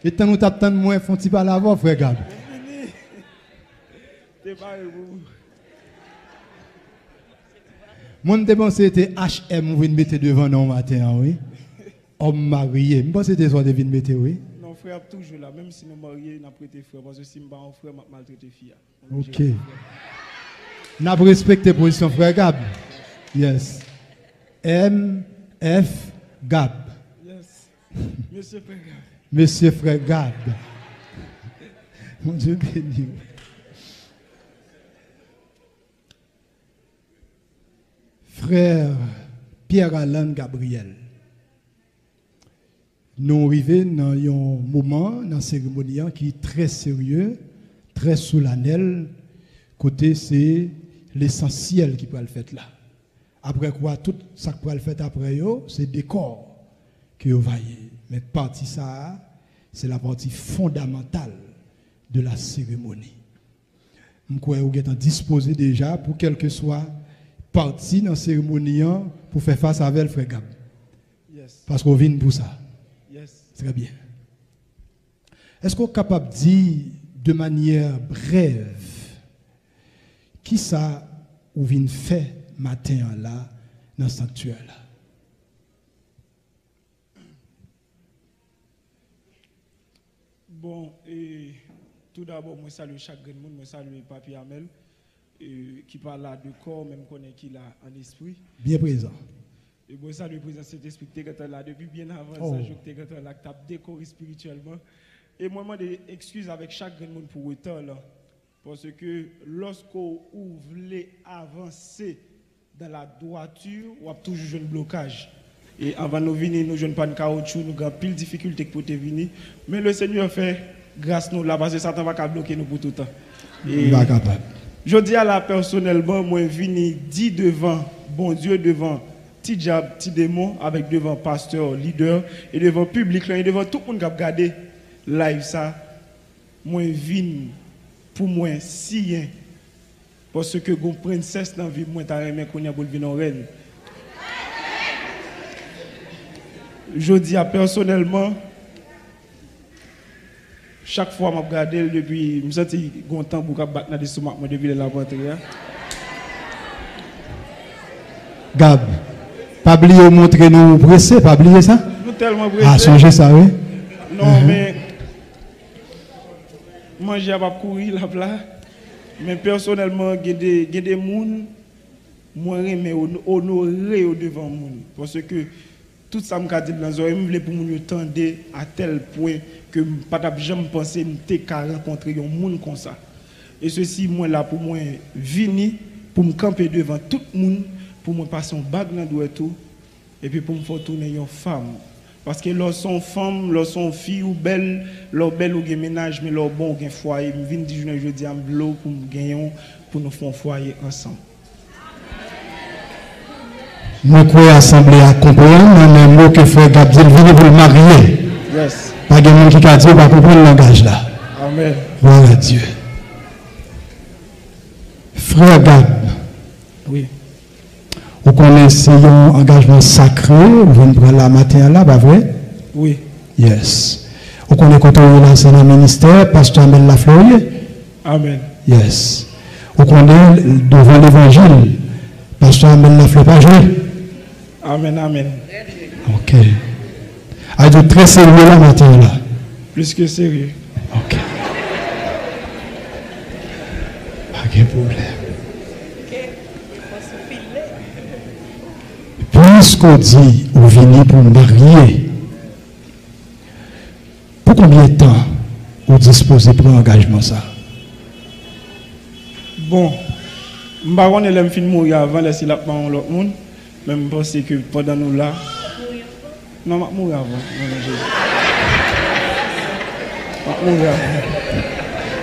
Et tant nous t'attendons moins, font-ils pas la voix, frère Gab? T'es pas vous. Mon pensé c'était HM, vous venez mettre devant nous matin, oui. Homme marié. Je pense que c'était soit de venir mettre, oui. Non, frère, toujours là. Même si nous mariés, nous prêté frère. Parce que si nous sommes frère, nous maltraité fille. Ok. Nous avons respecté la position frère Gab. Yes. MF Gab. Yes. Monsieur frère Gab. Monsieur frère Gab. Mon Dieu béni. Frère Pierre-Alain Gabriel. Nous arrivons dans un moment, dans la cérémonie qui est très sérieux, très solennel. Côté, c'est l'essentiel qui peut le faire là. Après quoi, tout ça qui peut le faire après, c'est décor que vous voyez. Mais partie ça, c'est la partie fondamentale de la cérémonie. Je crois que vous êtes disposé déjà pour quelle que soit partie dans la cérémonie pour faire face avec le frère Gab. Yes. Parce qu'on vient pour ça. Yes. Très bien. Est-ce qu'on est capable de dire de manière brève qui ça ou vient faire matin là dans le sanctuaire là? Bon, et tout d'abord, moi salue chaque monde, moi salue Papi Amel, qui parle là de corps, même connaît qu'il a en esprit. Bien présent. Et moi salue le président Saint-Esprit qui était là depuis bien avant ça, je était là, qui t'a décoré spirituellement. Et moi, je des excuses avec chaque monde pour autant là. Parce que lorsqu'on voulait avancer dans la droiture, on a toujours un blocage. Et avant de venir, nous n'avons pas de caoutchouc, nous avons pile de difficultés pour te venir. Mais le Seigneur fait grâce nous là, parce que Satan va bloquer nous pour tout le temps. Et je dis à la personnellement, moi, je viens dit devant, bon Dieu, devant petit diable, petit démon, avec devant pasteur, leader, et devant public, et devant tout le monde qui a regardé live ça, moi, je viens pour moi, si, parce que une princesse dans la vie, moi, je suis qu'on a pour venir en reine. Je dis à personnellement, chaque fois que je regarde depuis, je me sens content pour battre dans des sous depuis la rentrée. Gab, pas oublier montrer nous pressés, pas oublier ça? Nous tellement pressés. Ah, songez ça, oui? Non, mais manger à pas courir là, mais personnellement, il y a des gens, moi, je honorer devant les gens. Parce que tout ça, je dis dans je voulais pour nous tendre à tel point que je n'ai jamais pensé que rencontrer un monde comme ça. Et ceci, moi, là, pour moi, venir, pour me camper devant tout le monde, pour me passer un bague dans le tout, et puis pour me faire tourner une femme. Parce que lorsqu'on femme, lorsqu'on fille ou belle, leur belle ou ménage, mais leur bon ou foyer, je viens dire jeudi en bleu pour nous gagner, pour nous faire un foyer ensemble. Nous croyons assembler à comprendre, mais mot que frère Gabriel vient pour le marier. Yes. Pas de monde qui a dit, on va comprendre le langage là. Amen. Gloire à Dieu. Frère Gab. Oui. Vous connaissez un engagement sacré, vous venez prendre la matin là, pas vrai? Oui. Yes. Vous connaissez quand on est lancé dans le ministère, pasteur Amel Lafleur? Amen. Yes. Vous connaissez devant l'évangile, pasteur Amel Lafleur pas joué? Amen, amen. Ok. A dit très sérieux la matin là. Plus que sérieux. Ok. Pas de problème. Puisqu'on dit, on vient pour marier, pour combien de temps vous disposez pour l'engagement ça? Bon, je ne sais pas si je film mourir avant, laisser la parole à l'autre monde, mais je pense que pendant nous là. Non, je vais mourir avant. Je vais mourir avant.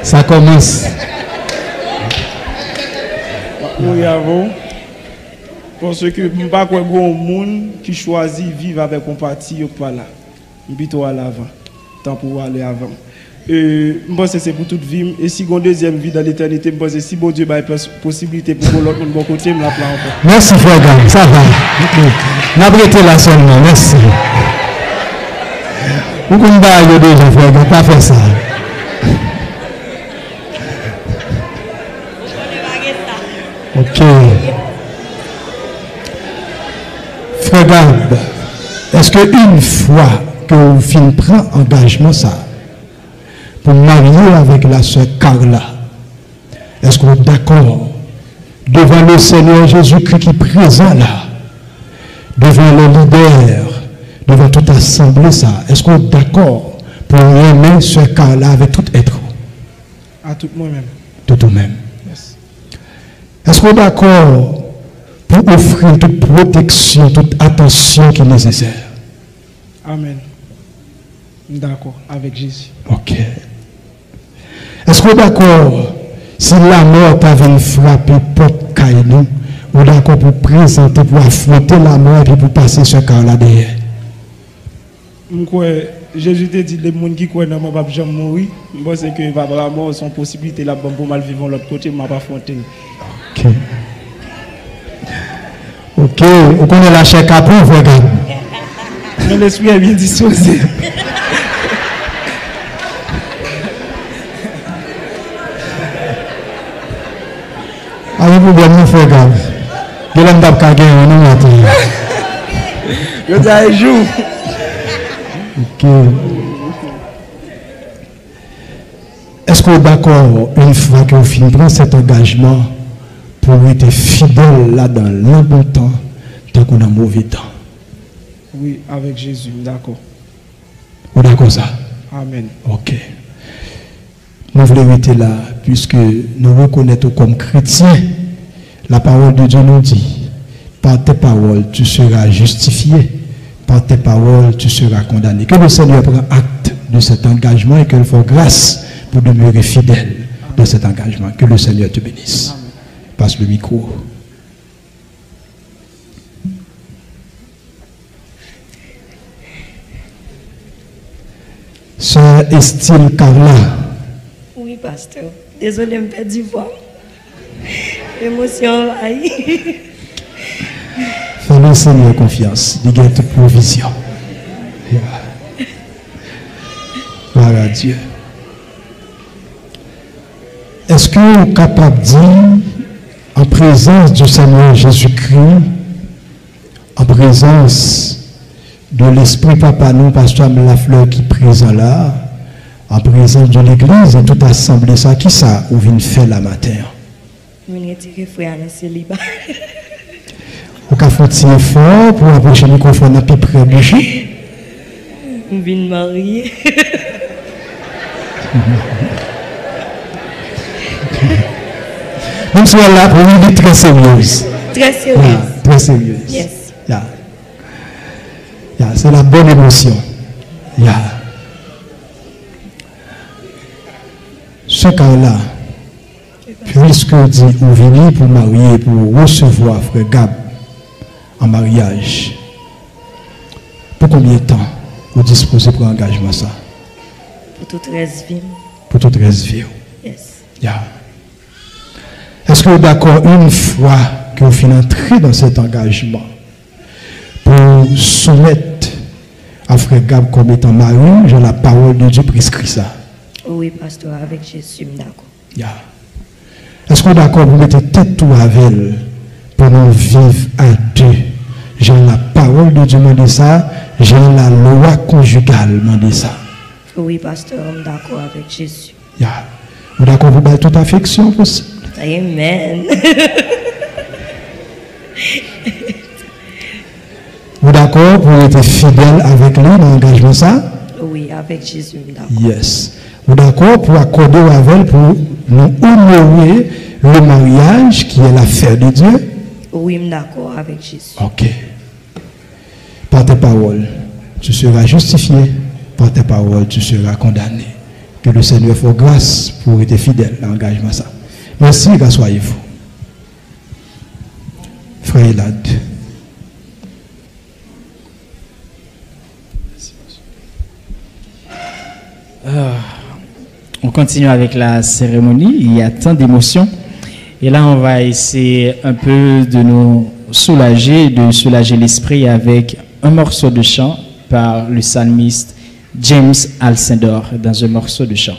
Ça commence. Je vais mourir avant. Parce que je ne sais pas qu'il y a un monde qui choisit de vivre avec un parti ou pas là. Je vais plutôt aller avant. Tant pour aller avant. Je pense que c'est pour toute vie. Et si on a une deuxième vie dans l'éternité, je pense que si bon Dieu a une possibilité pour l'autre monde, bon côté, je me la prends encore. Merci frère Gab, ça va. N'abritez là seulement, merci. Vous connaissez déjà, frère, vous pas fait ça. Ok. Frère Gab, est-ce qu'une fois que vous finissez prendre engagement ça, pour marier avec la sœur Carla, est-ce que vous êtes d'accord devant le Seigneur Jésus-Christ qui est présent là, devant le leader, devant toute assemblée ça, est-ce que vous êtes d'accord pour aimer sœur Carla avec tout être? À tout moi-même. Tout vous-même. Yes. Est-ce que vous êtes d'accord pour offrir toute protection, toute attention qui est nécessaire? Amen. D'accord, avec Jésus. Ok. Est-ce que vous êtes d'accord si la mort t'avait frappé porte caillou, ou d'accord pour présenter, pour affronter la mort et pour passer ce cas-là derrière? Jésus te dit les gens qui croient dans moi ne vont jamais mourir. Je pense que la mort son possibilité là pour mal vivre de l'autre côté, je ne vais pas affronter. Ok. Ok, vous connaissez la chair capou, regarde. Mais l'esprit est bien disposé. Avez-vous bien mon frère Gab? Je l'ai pas gagné, on est matin. Je dis à jour. Ok. Est-ce que vous êtes d'accord une fois que vous finissez cet engagement pour être fidèle là dans le bon temps, tant qu'on a mauvais temps? Oui, avec Jésus, d'accord. Vous êtes d'accord ça? Amen. Ok. Nous voulons être là, puisque nous reconnaissons comme chrétiens, la parole de Dieu nous dit, par tes paroles, tu seras justifié, par tes paroles, tu seras condamné. Que le Seigneur prenne acte de cet engagement et qu'il fasse grâce pour demeurer fidèle dans cet engagement. Que le Seigneur te bénisse. Amen. Passe le micro. Sœur Estile Carla. Oui, pasteur. Désolé, je me perds du voix. Émotion, aïe. Fais-le Seigneur confiance. Il y a toute provision. Gloire à Dieu. Est-ce que vous êtes capable de dire, en présence du Seigneur Jésus-Christ, en présence de l'Esprit Papa, nous, pasteur Lafleur qui est présent là, en présence de l'Église et toute assemblée, ça, qui ça, vous venez faire la matin? Je vais retirer frère dans le célibat. Vous avez fait un effort pour approcher le microphone un peu près du jeu. Je viens de marier. Même si elle est là, pour une vie très sérieuse. Très sérieuse. Yeah, très sérieuse. Yes. Yeah. Yeah, c'est la bonne émotion. Yeah. Ce cas-là, puisque dit vous venez pour marier, pour recevoir frère Gab en mariage, pour combien de temps vous disposez pour engagement ça? Pour toute reste vie. Pour toute reste vie. Yes. Yeah. Est-ce que vous êtes d'accord une fois que vous finissez entrer dans cet engagement pour soumettre à frère Gab comme étant mari, j'ai la parole de Dieu prescrit ça? Oui, pasteur, avec Jésus, d'accord. Yeah. Est-ce que vous êtes d'accord pour mettre tête tout avec elle pour nous vivre à deux? J'ai la parole de Dieu m'a dit ça, j'ai la loi conjugale m'a dit ça. Oui, pasteur, d'accord avec Jésus. Yeah. Vous êtes d'accord pour battre toute affection possible? Amen. Vous êtes d'accord pour être fidèle avec lui dans l'engagement ça? Oui, avec Jésus, d'accord. Yes. Vous êtes d'accord pour accorder avec elle pour nous honorer le mariage qui est l'affaire de Dieu? Oui, d'accord avec Jésus. Ok. Par tes paroles, tu seras justifié. Par tes paroles, tu seras condamné. Que le Seigneur fasse grâce pour être fidèle à l'engagement ça. Merci, rassoyez-vous. Frère Elad. On continue avec la cérémonie. Il y a tant d'émotions. Et là, on va essayer un peu de nous soulager, de soulager l'esprit avec un morceau de chant par le psalmiste James Alcindor dans un morceau de chant.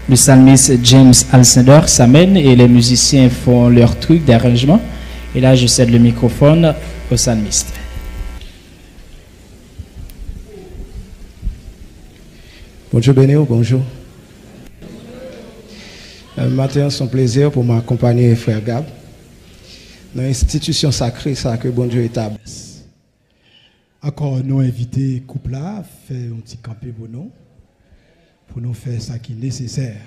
Le psalmiste James Alcindor s'amène et les musiciens font leur truc d'arrangement. Et là, je cède le microphone au psalmiste. Bonjour Bénéo, bonjour. Matin, c'est un plaisir pour m'accompagner, frère Gab, dans l'institution sacrée, ça que bon Dieu établit. Encore nous inviter couple là, faire un petit campé pour nous faire ça qui est nécessaire.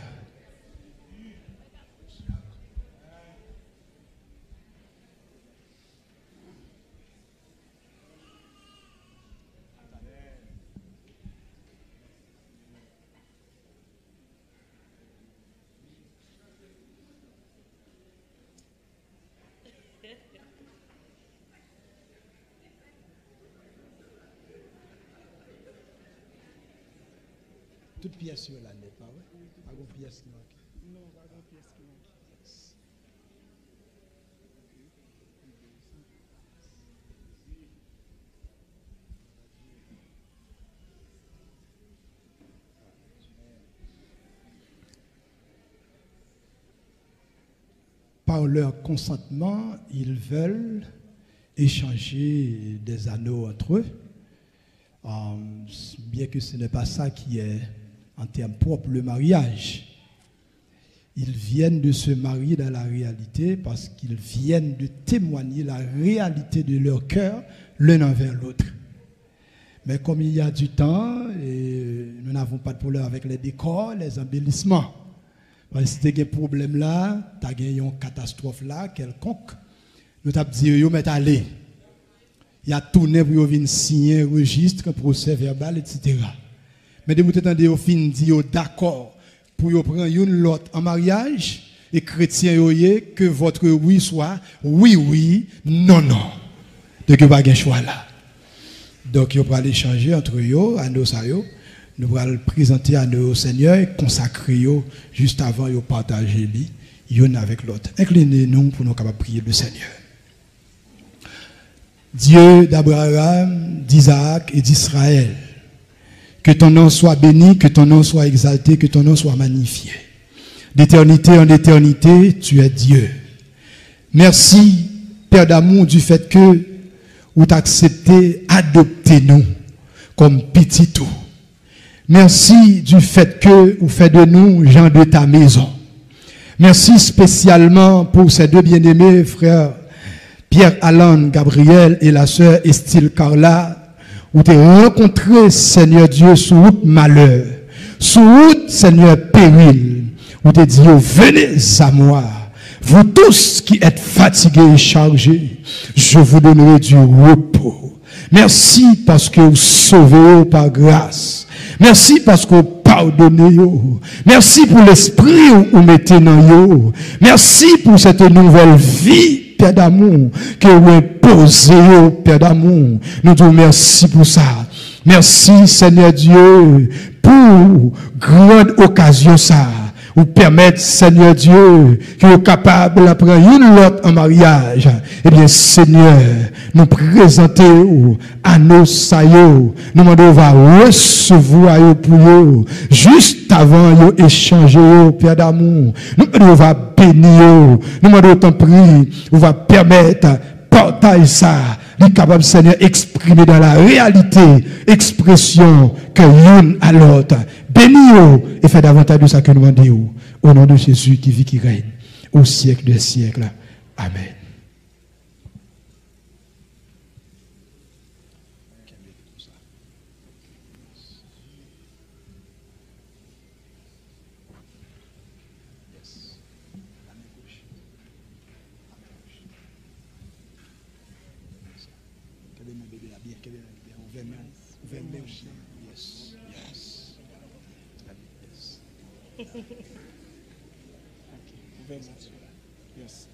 Toute pièce sur la net, pas vrai? Pas de pièce qui manque. Non, pas de pièce qui manque. Par leur consentement, ils veulent échanger des anneaux entre eux. Bien que ce n'est pas ça qui est en termes propres le mariage. Ils viennent de se marier dans la réalité parce qu'ils viennent de témoigner la réalité de leur cœur l'un envers l'autre. Mais comme il y a du temps, et nous n'avons pas de problème avec les décors, les embellissements. Parce que si tu as un problème là, tu as une catastrophe là, quelconque, nous t'avons dit, yo, mais allez. Il y a tourné pour venir signer un registre, un procès verbal, etc. Mais de vous entendez, au fin dit d'accord pour prendre une lot en mariage et chrétien que votre oui soit oui oui, non non. Donc il n'y a pas de choix là. Donc il va aller changer entre eux, à nos saillots. Nous allons le présenter à nos seigneurs et consacrer juste avant de partager l'un avec l'autre. Inclinez-nous pour nous capables de prier le Seigneur. Dieu d'Abraham, d'Isaac et d'Israël, que ton nom soit béni, que ton nom soit exalté, que ton nom soit magnifié. D'éternité en éternité, tu es Dieu. Merci, Père d'amour, du fait que vous accepté adopter nous comme petits tout. Merci du fait que vous faites de nous gens de ta maison. Merci spécialement pour ces deux bien-aimés frères Pierre-Alain Gabriel et la sœur Estile Carla, où tu as rencontré, Seigneur Dieu, sous route malheur, sous route, Seigneur, péril, où tu as dit, venez à moi, vous tous qui êtes fatigués et chargés, je vous donnerai du repos. Merci parce que vous sauvez par grâce. Merci parce que vous pardonnez. Merci pour l'esprit où vous mettez dans vous. Merci pour cette nouvelle vie, Père d'amour, que vous imposez, Père d'amour. Nous te remercions pour ça. Merci, Seigneur Dieu, pour grande occasion ça. Vous permettre, Seigneur Dieu, que vous êtes capable de prendre une autre en mariage. Eh bien, Seigneur, nous présentons à nos saillots. Nous demandons va recevoir pour eux. Juste avant de échanger, Père d'amour. Nous demandons va bénir. Nous demandons t'en prie, vous va permettre partager ça. Il est capable, Seigneur, exprimer dans la réalité, expression que l'une à l'autre. Bénis-vous et fais davantage de ça que nous demandons. Au nom de Jésus qui vit, qui règne, au siècle des siècles. Amen. Yes.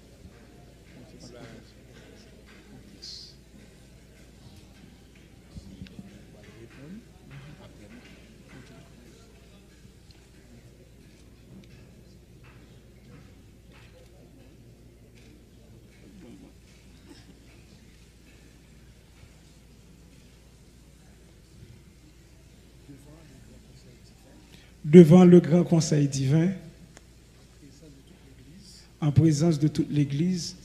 Devant le grand conseil divin, en présence de toute l'Église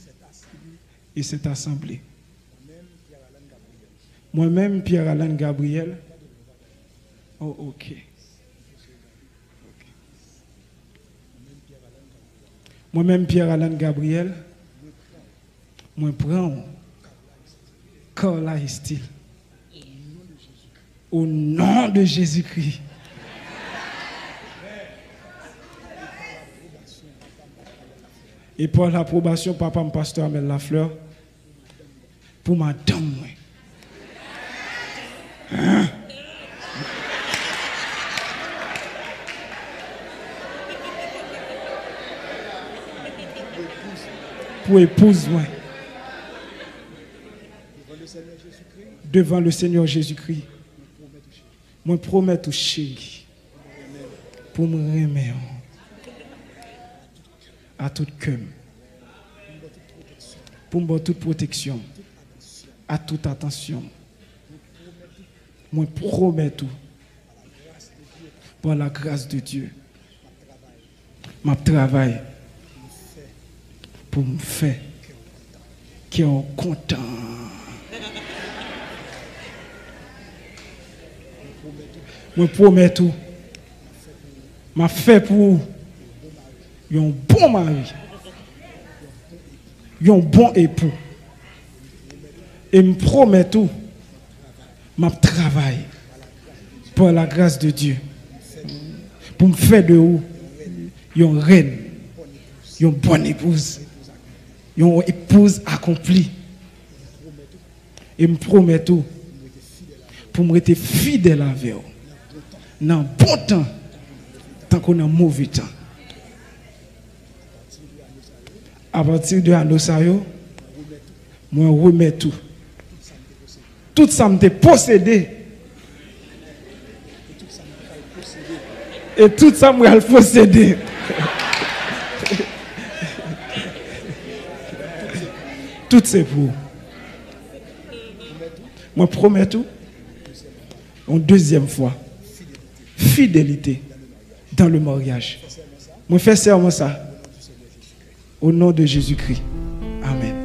et cette assemblée. Moi-même, Pierre-Alain Gabriel. Oh, ok. Moi-même, Pierre-Alain Gabriel. Moi, prends Carla Estil. Au nom de Jésus-Christ. Et pour l'approbation, papa, mon pasteur Amel Lafleur, pour madame, hein? Pour épouse, moi. Devant le Seigneur Jésus-Christ. Moi, promets tout chéri. Pour me remettre. À tout cœur, pour me toute protection, à toute attention. Moi, promets tout, par la grâce de Dieu, ma travail pour me faire qui est content. Moi, promets tout, m'a fait pour un bon mari, un bon époux. Et me promets tout, ma travail pour la grâce de Dieu, pour me faire de vous une reine, une bonne épouse, une épouse accomplie. Et me promets tout, pour me rester fidèle avec vous, dans bon temps, tant qu'on a mauvais temps. À partir de Anosayo, moi remets tout. Tout ça me possédé. Et tout ça me possédé. Tout c'est pour. Moi promets tout. Une deuxième fois. Fidélité dans le mariage. Moi fais serment ça. Au nom de Jésus-Christ. Amen.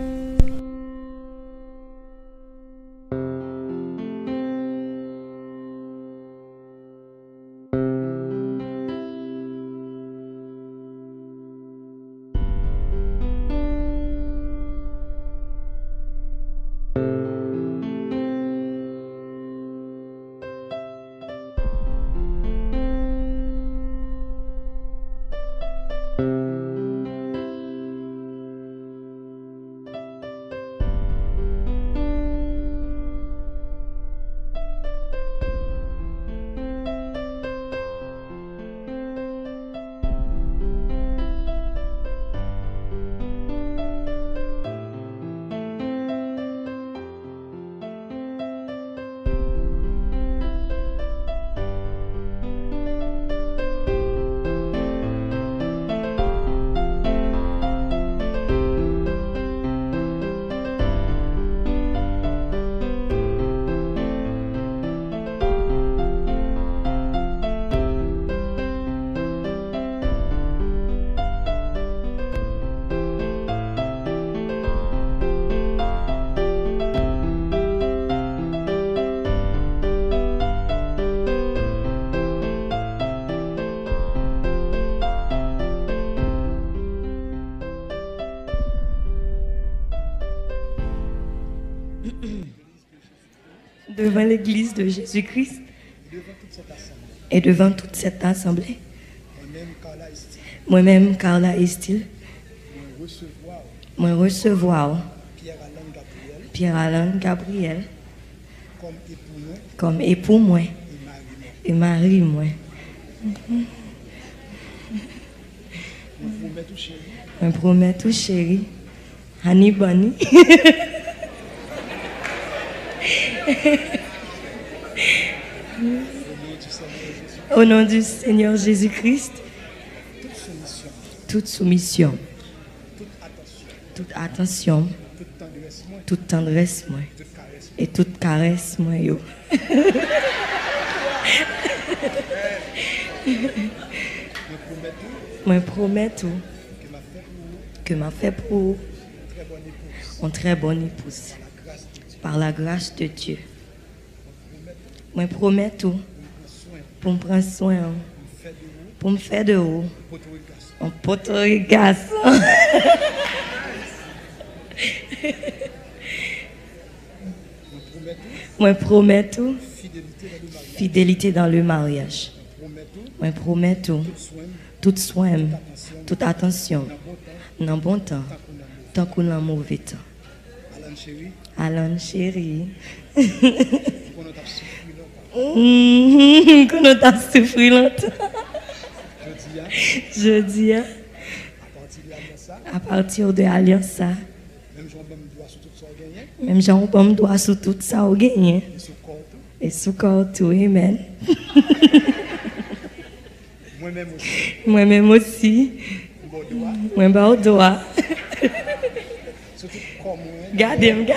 Devant l'église de Jésus-Christ et devant toute cette assemblée, moi-même, Carla Estil, moi recevoir Pierre-Alain Gabriel comme époux moi et mari moi. Je promets tout chéri Honey Bunny. Au nom du Seigneur Jésus-Christ, toute soumission, toute attention, toute tendresse, moi, et toute caresse, moi, yo. Moi promets tout que m'a fait pour une très bonne épouse par la grâce de Dieu. Moi promets tout pour me prendre soin, pour me faire de haut un poteau garçon. Moi promets tout fidélité dans le mariage. Moi promets tout tout soin, toute attention, dans bon temps, tant qu'on dans mauvais temps. Alan chéri. Qu'on a souffert longtemps. Je dis, à partir de l'alliance, même Jean me doit sur tout ça au gagné. Et sous corps tout, amen. Moi-même aussi. Moi au doigt. Gardez-moi.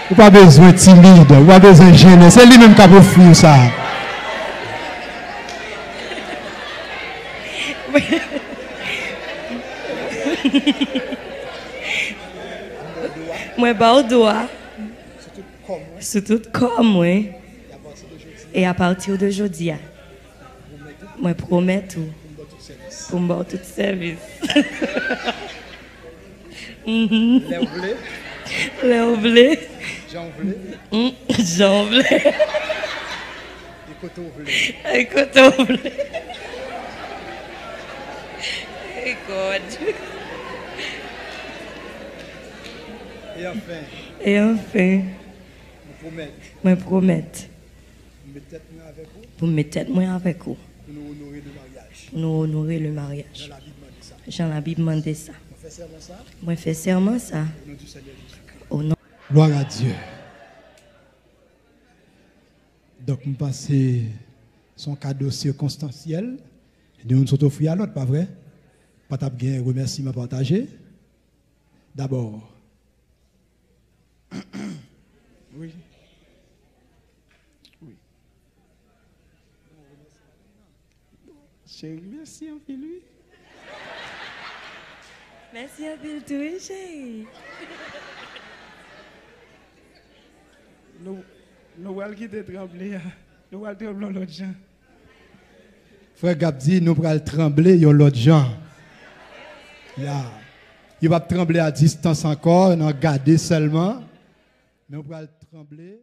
Ou pas besoin de timide, ou pas besoin de gêner. C'est lui-même qui a offert ça. Moi au doigt. Sur tout comme moi. Et à partir d'aujourd'hui, moi promets tout pour me faire tout service. Léo blé. Jean blé. Et coton blé. Et God. Et enfin. Moi promets. Pour me mettre moi avec vous. Pour nous honorer le mariage. Jean la Bible demande ça. Moi fais serment ça. Au nom. Gloire à Dieu. Donc, nous passons son cadeau circonstanciel. Et nous sommes offrir à l'autre, pas vrai? Pas de bien remerciement partagé. D'abord. Oui. Chérie, merci un peu lui. Merci un peu tout, chérie. Nous allons quitter trembler. Nous allons trembler l'autre gens. Frère Gabdi, nous allons trembler l'autre gens. Il va trembler à distance encore, on a gardé seulement. Mais on va trembler.